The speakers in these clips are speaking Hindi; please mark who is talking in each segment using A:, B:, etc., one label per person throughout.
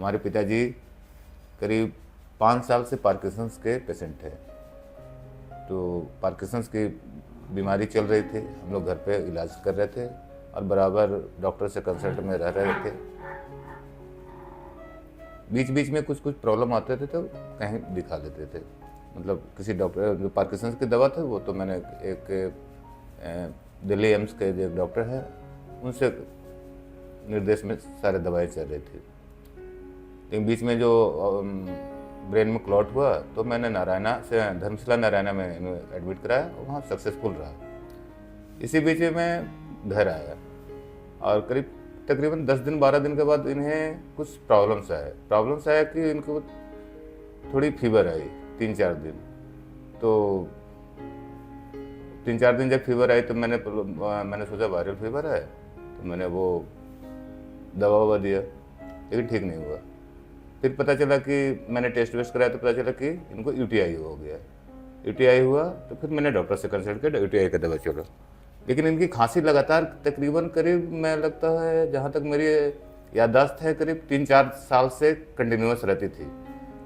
A: हमारे पिताजी करीब 5 साल से पार्किंसंस के पेशेंट थे। तो पार्किंसंस की बीमारी चल रही थी, हम लोग घर पे इलाज कर रहे थे और बराबर डॉक्टर से कंसल्ट में रह रहे थे। बीच बीच में कुछ कुछ प्रॉब्लम आते थे तो कहीं दिखा लेते थे। मतलब किसी डॉक्टर, जो पार्किंसंस की दवा थी वो तो मैंने एक दिल्ली एम्स के जो डॉक्टर है उनसे निर्देश में सारे दवाएं चल रही थी। लेकिन बीच में जो ब्रेन में क्लॉट हुआ तो मैंने नारायणा से धर्मशाला नारायणा में एडमिट कराया और वहाँ सक्सेसफुल रहा। इसी बीच में मैं घर आया और करीब तकरीबन 10 दिन 12 दिन के बाद इन्हें कुछ प्रॉब्लम्स आया कि इनको थोड़ी फीवर आई 3-4 दिन। तो 3-4 दिन जब फीवर आई तो मैंने सोचा वायरल फीवर है, तो मैंने वो दवा ववा दिया, लेकिन ठीक नहीं हुआ। फिर पता चला कि मैंने टेस्ट वेस्ट कराया तो पता चला कि इनको यूटीआई हो गया। यूटीआई हुआ तो फिर मैंने डॉक्टर से कंसल्ट किया, यूटीआई का दवा चलो। लेकिन इनकी खांसी लगातार तकरीबन करीब मैं लगता है, जहाँ तक मेरी याददाश्त है, करीब 3-4 साल से कंटिन्यूस रहती थी।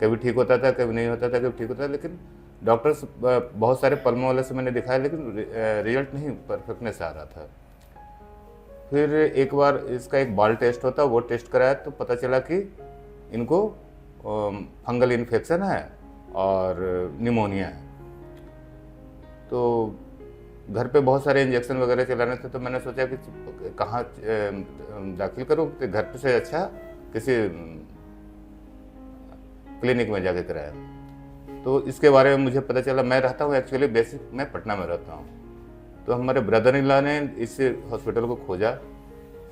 A: कभी ठीक होता था, कभी नहीं होता था, कभी ठीक होता था। लेकिन डॉक्टर्स बहुत सारे पल्मों वाले से मैंने दिखाया, लेकिन रिजल्ट नहीं परफेक्टनेस आ रहा था। फिर एक बार इसका एक बाल टेस्ट होता, वो टेस्ट कराया तो पता चला कि इनको फंगल इन्फेक्शन है और निमोनिया है। तो घर पे बहुत सारे इंजेक्शन वगैरह चलाने थे, तो मैंने सोचा कि कहाँ दाखिल करूँ, तो घर पे से अच्छा किसी क्लिनिक में जाके कराया। तो इसके बारे में मुझे पता चला। मैं रहता हूँ एक्चुअली बेसिक मैं पटना में रहता हूँ। तो हमारे ब्रदर इन लॉ ने इस हॉस्पिटल को खोजा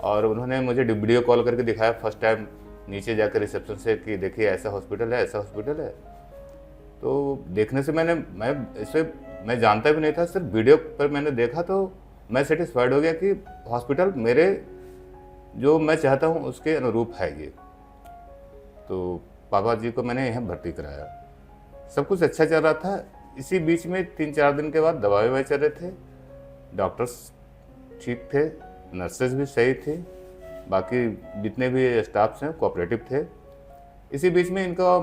A: और उन्होंने मुझे वीडियो कॉल करके दिखाया फर्स्ट टाइम नीचे जाकर रिसेप्शन से कि देखिए ऐसा हॉस्पिटल है, ऐसा हॉस्पिटल है। तो देखने से मैं जानता भी नहीं था, सिर्फ वीडियो पर मैंने देखा तो मैं सेटिस्फाइड हो गया कि हॉस्पिटल मेरे जो मैं चाहता हूँ उसके अनुरूप है ये। तो पापा जी को मैंने यहाँ भर्ती कराया, सब कुछ अच्छा चल रहा था। इसी बीच में 3-4 दिन के बाद दवाई चल रहे थे, डॉक्टर्स ठीक थे, नर्सेज भी सही थी, बाकी जितने भी स्टाफ्स हैं कोऑपरेटिव थे। इसी बीच में इनका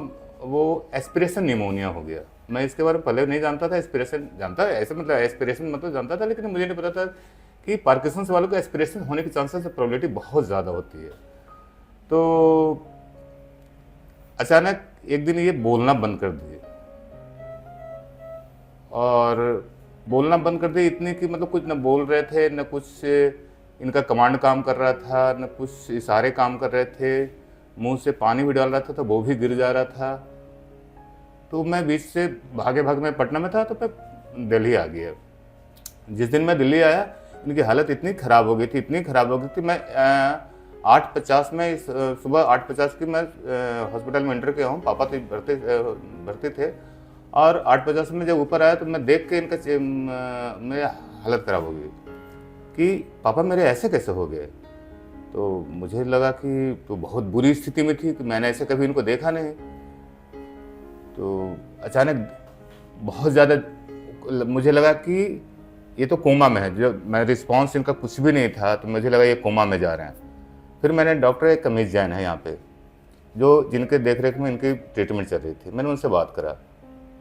A: वो एस्पिरेशन निमोनिया हो गया। मैं इसके बारे में पहले नहीं जानता था, एस्पिरेशन जानता है ऐसे, मतलब एस्पिरेशन मतलब जानता था, लेकिन मुझे नहीं पता था कि पार्किंसंस वालों को एस्पिरेशन होने की चांसेस प्रोबेबिलिटी बहुत ज़्यादा होती है। तो अचानक एक दिन ये बोलना बंद कर दिए, और बोलना बंद कर दिए इतने कि मतलब कुछ न बोल रहे थे, न कुछ इनका कमांड काम कर रहा था, न कुछ इशारे काम कर रहे थे। मुंह से पानी भी डाल रहा था तो वो भी गिर जा रहा था। तो मैं बीच से भागे में पटना में था, तो मैं दिल्ली आ गया। जिस दिन मैं दिल्ली आया इनकी हालत इतनी ख़राब हो गई थी। मैं 8:50 में सुबह 8:50 की मैं हॉस्पिटल में एंटर किया हूँ। पापा तो भर्ती थे, और 8:50 में जब ऊपर आया तो मैं देख के इनका मेरी हालत ख़राब हो गई कि पापा मेरे ऐसे कैसे हो गए। तो मुझे लगा कि तो बहुत बुरी स्थिति में थी कि मैंने ऐसे कभी इनको देखा नहीं। तो अचानक बहुत ज़्यादा मुझे लगा कि ये तो कोमा में है, जो मैं रिस्पॉन्स इनका कुछ भी नहीं था, तो मुझे लगा ये कोमा में जा रहे हैं। फिर मैंने डॉक्टर एक कमीज जैन है यहाँ पे, जो जिनके देख रेख में इनकी ट्रीटमेंट चल रही थी, मैंने उनसे बात करा।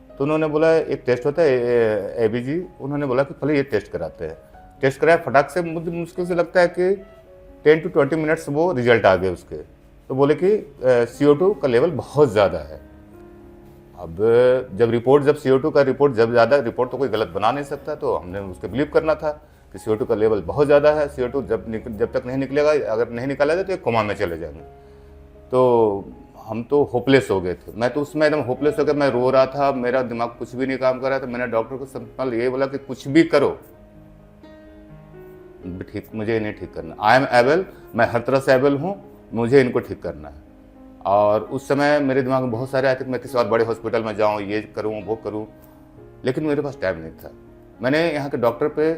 A: तो उन्होंने बोला एक टेस्ट होता है ABG, उन्होंने बोला कि पहले ये टेस्ट कराते हैं। टेस्ट कराया, फटाक से मुझे मुश्किल से लगता है कि 10 to 20 मिनट्स वो रिजल्ट आ गए उसके। तो बोले कि CO2 का लेवल बहुत ज़्यादा है। अब जब CO2 का रिपोर्ट जब ज़्यादा, रिपोर्ट तो कोई गलत बना नहीं सकता, तो हमने उसके बिलीव करना था कि CO2 का लेवल बहुत ज़्यादा है। CO2 जब तक नहीं निकलेगा, अगर नहीं निकाला जाए तो एक कोमा में चले जाएंगे। तो हम तो होपलेस हो गए थे। मैं तो उसमें एकदम होपलेस हो गया, मैं रो रहा था, मेरा दिमाग कुछ भी नहीं काम कर रहा था। मैंने डॉक्टर को सिंपल ये बोला कि कुछ भी करो, ठीक, मुझे इन्हें ठीक करना। आई एम एबल, मैं हर तरह से एबल हूँ, मुझे इनको ठीक करना है। और उस समय मेरे दिमाग में बहुत सारे आए थे कि मैं किसी और बड़े हॉस्पिटल में जाऊँ, ये करूँ वो करूँ, लेकिन मेरे पास टाइम नहीं था। मैंने यहाँ के डॉक्टर पे,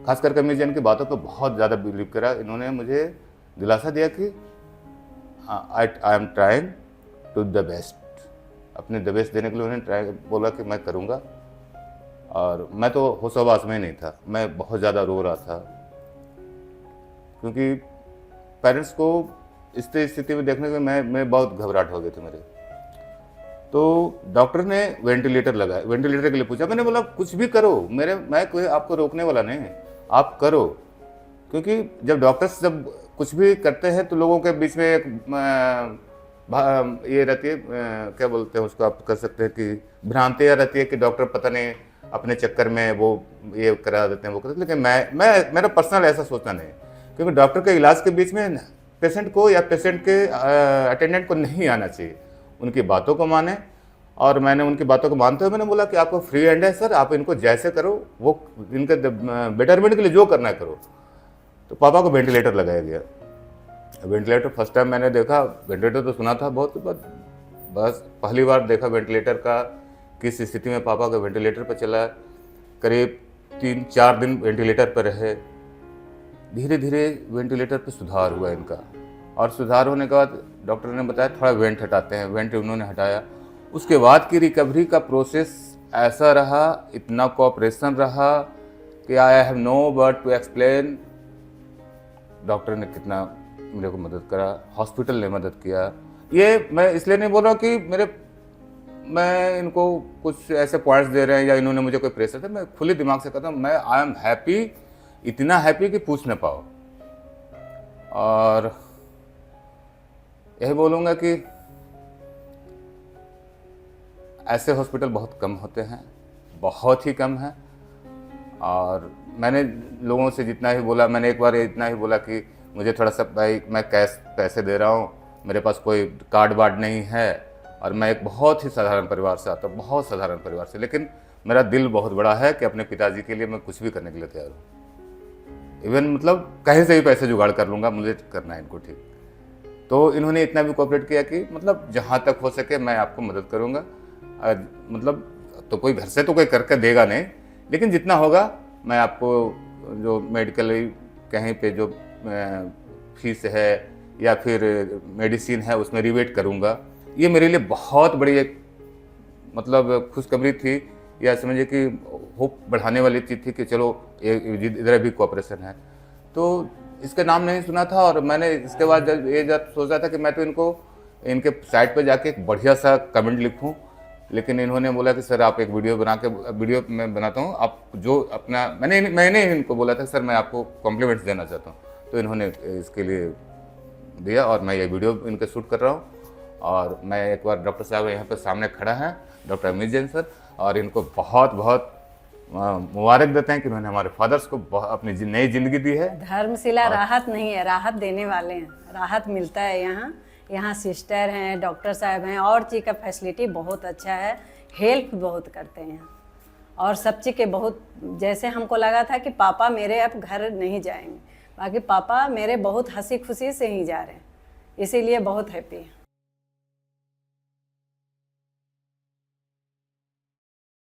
A: खास करके मैं इनकी बातों पे बहुत ज़्यादा बिलीव करा। इन्होंने मुझे दिलासा दिया कि I am trying to the best, अपने द बेस्ट देने के लिए उन्होंने बोला कि मैं करूँगा। और मैं तो होश-ओ-हवास में ही नहीं था, मैं बहुत ज़्यादा रो रहा था, क्योंकि पेरेंट्स को इस स्थिति में देखने में मैं बहुत घबराहट हो गई थी मेरे। तो डॉक्टर ने वेंटिलेटर लगाया, वेंटिलेटर के लिए पूछा। मैंने बोला कुछ भी करो, मैं कोई आपको रोकने वाला नहीं, आप करो। क्योंकि जब डॉक्टर्स जब कुछ भी करते हैं तो लोगों के बीच में एक ये रहती है, क्या बोलते हैं उसको, आप कर सकते हैं कि भ्रांतियाँ रहती है कि डॉक्टर पता नहीं अपने चक्कर में वो ये करा देते हैं वो करते हैं। लेकिन मैं मेरा पर्सनल ऐसा सोचना नहीं, क्योंकि डॉक्टर के इलाज के बीच में पेशेंट को या पेशेंट के अटेंडेंट को नहीं आना चाहिए, उनकी बातों को माने। और मैंने उनकी बातों को मानते हुए मैंने बोला कि आपको फ्री हैंड है सर, आप इनको जैसे करो, वो इनके बेटरमेंट के लिए जो करना है करो। तो पापा को वेंटिलेटर लगाया गया। वेंटिलेटर फर्स्ट टाइम मैंने देखा, वेंटिलेटर तो सुना था बहुत, बस पहली बार देखा वेंटिलेटर का, किस स्थिति में पापा का वेंटिलेटर पर चला। करीब 3-4 दिन वेंटिलेटर पर रहे। धीरे धीरे वेंटिलेटर पर सुधार हुआ इनका, और सुधार होने के बाद डॉक्टर ने बताया थोड़ा वेंट हटाते हैं, वेंट उन्होंने हटाया। उसके बाद की रिकवरी का प्रोसेस ऐसा रहा, इतना कोऑपरेशन रहा कि I have no word to explain. Doctor ने कितना मेरे को मदद करा, हॉस्पिटल ने मदद किया। ये मैं इसलिए नहीं बोल रहा हूँ कि मैं इनको कुछ ऐसे पॉइंट्स दे रहे हैं या इन्होंने मुझे कोई प्रेशर था। मैं खुले दिमाग से कहता हूँ, मैं आई एम हैप्पी, इतना हैप्पी कि पूछ ना पाओ। और यही बोलूँगा कि ऐसे हॉस्पिटल बहुत कम होते हैं, बहुत ही कम है। और मैंने लोगों से जितना ही बोला, मैंने एक बार इतना ही बोला कि मुझे थोड़ा सा, भाई मैं कैश पैसे दे रहा हूँ, मेरे पास कोई कार्ड वार्ड नहीं है, और मैं एक बहुत ही साधारण परिवार से आता हूँ, बहुत साधारण परिवार से, लेकिन मेरा दिल बहुत बड़ा है कि अपने पिताजी के लिए मैं कुछ भी करने के लिए तैयार हूँ। इवन मतलब कहीं से भी पैसे जुगाड़ कर लूँगा, मुझे करना है इनको ठीक। तो इन्होंने इतना भी कोऑपरेट किया कि मतलब जहाँ तक हो सके मैं आपको मदद करूँगा। मतलब तो कोई घर से तो कोई करके देगा नहीं, लेकिन जितना होगा मैं आपको जो मेडिकली कहीं पे जो फीस है या फिर मेडिसिन है उसमें रिवेट करूँगा। ये मेरे लिए बहुत बड़ी एक मतलब खुशखबरी थी, या समझिए कि होप बढ़ाने वाली चीज़ थी कि चलो इधर भी कोऑपरेशन है। तो इसका नाम नहीं सुना था, और मैंने इसके बाद जब सोचा था कि मैं तो इनके साइट पर जाके एक बढ़िया सा कमेंट लिखूं, लेकिन इन्होंने बोला कि सर आप एक वीडियो मैं बनाता हूं, आप जो अपना मैंने इनको बोला था सर मैं आपको कॉम्प्लीमेंट्स देना चाहता हूं। तो इन्होंने इसके लिए दिया, और मैं ये वीडियो इनके शूट कर रहा हूँ। और मैं एक बार डॉक्टर साहब यहाँ पे सामने खड़ा हैं, डॉक्टर अमित जैन सर, और इनको बहुत बहुत मुबारक देते हैं कि उन्होंने हमारे फादर्स को अपनी नई जिंदगी दी है।
B: धर्मशिला राहत नहीं है, राहत देने वाले हैं, राहत मिलता है यहाँ सिस्टर हैं, डॉक्टर साहब हैं, और चीज़ का फैसिलिटी बहुत अच्छा है, हेल्प बहुत करते हैं और सब चीज़ के बहुत। जैसे हमको लगा था कि पापा मेरे अब घर नहीं जाएंगे, बाकी पापा मेरे बहुत हंसी खुशी से ही जा रहे हैं, इसीलिए बहुत हैप्पी है।